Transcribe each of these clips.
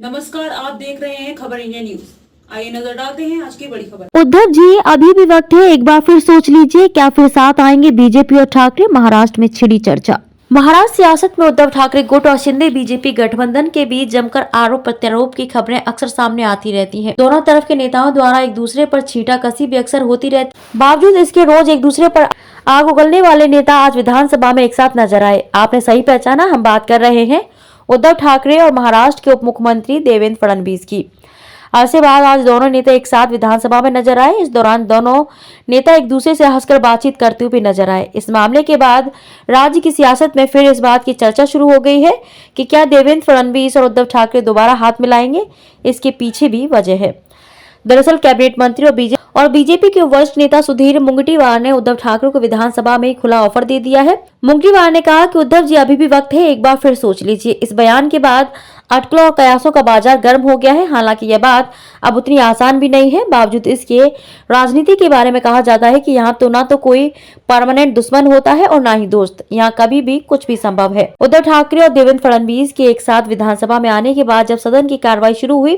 नमस्कार, आप देख रहे हैं खबर इंडिया न्यूज। आइए नजर डालते हैं आज की बड़ी खबर। उद्धव जी, अभी भी वक्त है, एक बार फिर सोच लीजिए, क्या फिर साथ आएंगे बीजेपी और ठाकरे? महाराष्ट्र में छिड़ी चर्चा। महाराष्ट्र सियासत में उद्धव ठाकरे गुट और शिंदे बीजेपी गठबंधन के बीच जमकर आरोप प्रत्यारोप की खबरें अक्सर सामने आती रहती हैं। दोनों तरफ के नेताओं द्वारा एक दूसरे पर छींटाकसी भी अक्सर होती रहती। बावजूद इसके रोज एक दूसरे पर आग उगलने वाले नेता आज विधानसभा में एक साथ नजर आए। आपने सही पहचाना, हम बात कर रहे हैं उद्धव ठाकरे और महाराष्ट्र के उप मुख्यमंत्री देवेंद्र फडणवीस की। अरसे बाद आज दोनों नेता एक साथ विधानसभा में नजर आए। इस दौरान दोनों नेता एक दूसरे से हंसकर बातचीत करते हुए नजर आए। इस मामले के बाद राज्य की सियासत में फिर इस बात की चर्चा शुरू हो गई है कि क्या देवेंद्र फडणवीस और उद्धव ठाकरे दोबारा हाथ मिलाएंगे। इसके पीछे भी वजह है। दरअसल कैबिनेट मंत्री और बीजेपी के वरिष्ठ नेता सुधीर मुंगटीवार ने उद्धव ठाकरे को विधानसभा में खुला ऑफर दे दिया है। मुंगटीवार ने कहा कि उद्धव जी, अभी भी वक्त है, एक बार फिर सोच लीजिए। इस बयान के बाद अटकलों और कयासों का बाजार गर्म हो गया है। हालांकि यह बात अब उतनी आसान भी नहीं है। बावजूद इसके राजनीति के बारे में कहा जाता है कि यहाँ तो ना तो कोई परमानेंट दुश्मन होता है और ना ही दोस्त। यहाँ कभी भी कुछ भी संभव है। उद्धव ठाकरे और देवेंद्र फडणवीस के एक साथ विधानसभा में आने के बाद जब सदन की कार्रवाई शुरू हुई,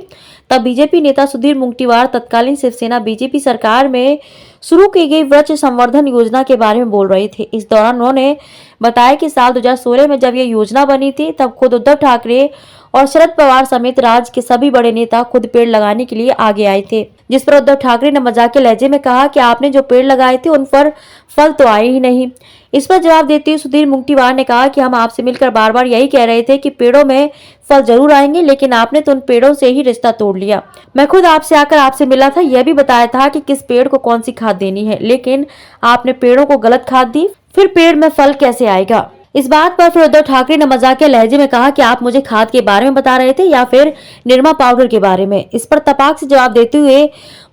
तब बीजेपी नेता सुधीर मुंगटीवार तत्कालीन शिवसेना बीजेपी सरकार में शुरू की गई वृक्ष संवर्धन योजना के बारे में बोल रहे थे। इस दौरान उन्होंने बताया कि साल 2016 में जब यह योजना बनी थी, तब खुद उद्धव ठाकरे और शरद पवार समेत राज्य के सभी बड़े नेता खुद पेड़ लगाने के लिए आगे आए थे। जिस पर उद्धव ठाकरे ने मजाक के लहजे में कहा कि आपने जो पेड़ लगाए थे उन पर फल तो आए ही नहीं। इस पर जवाब देते हुए सुधीर मुंगटीवार ने कहा कि हम आपसे मिलकर बार बार यही कह रहे थे कि पेड़ों में फल जरूर आएंगे, लेकिन आपने तो उन पेड़ों से ही रिश्ता तोड़ लिया। मैं खुद आपसे आकर आपसे मिला था, यह भी बताया था कि किस पेड़ को कौन सी खाद देनी है, लेकिन आपने पेड़ों को गलत खाद दी, फिर पेड़ में फल कैसे आएगा। इस बात पर फिर उद्धव ठाकरे ने मजाकिया लहजे में कहा कि आप मुझे खाद के बारे में बता रहे थे या फिर निरमा पाउडर के बारे में। इस पर तपाक से जवाब देते हुए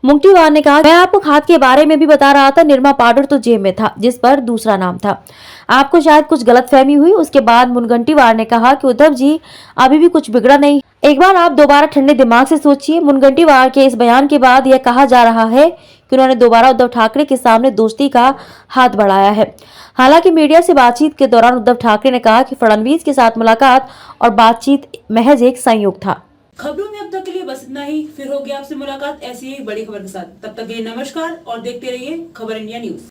मुंगटीवार ने कहा, मैं आपको खाद के बारे में भी बता रहा था, निरमा पाउडर तो जेब में था, जिस पर दूसरा नाम था। आपको शायद कुछ गलतफहमी हुई। उसके बाद मुनगंटीवार ने कहा कि उद्धव जी, अभी भी कुछ बिगड़ा नहीं, एक बार आप दोबारा ठंडे दिमाग से सोचिए। मुनगंटीवार के इस बयान के बाद यह कहा जा रहा है कि उन्होंने दोबारा उद्धव ठाकरे के सामने दोस्ती का हाथ बढ़ाया है। हालांकि मीडिया से बातचीत के दौरान उद्धव ठाकरे ने कहा कि फडणवीस के साथ मुलाकात और बातचीत महज एक संयोग था। खबरों में अब तक के लिए बस इतना ही। फिर होगी आपसे मुलाकात ऐसी ही बड़ी खबर के साथ। तब तक के लिए नमस्कार और देखते रहिए खबर इंडिया न्यूज।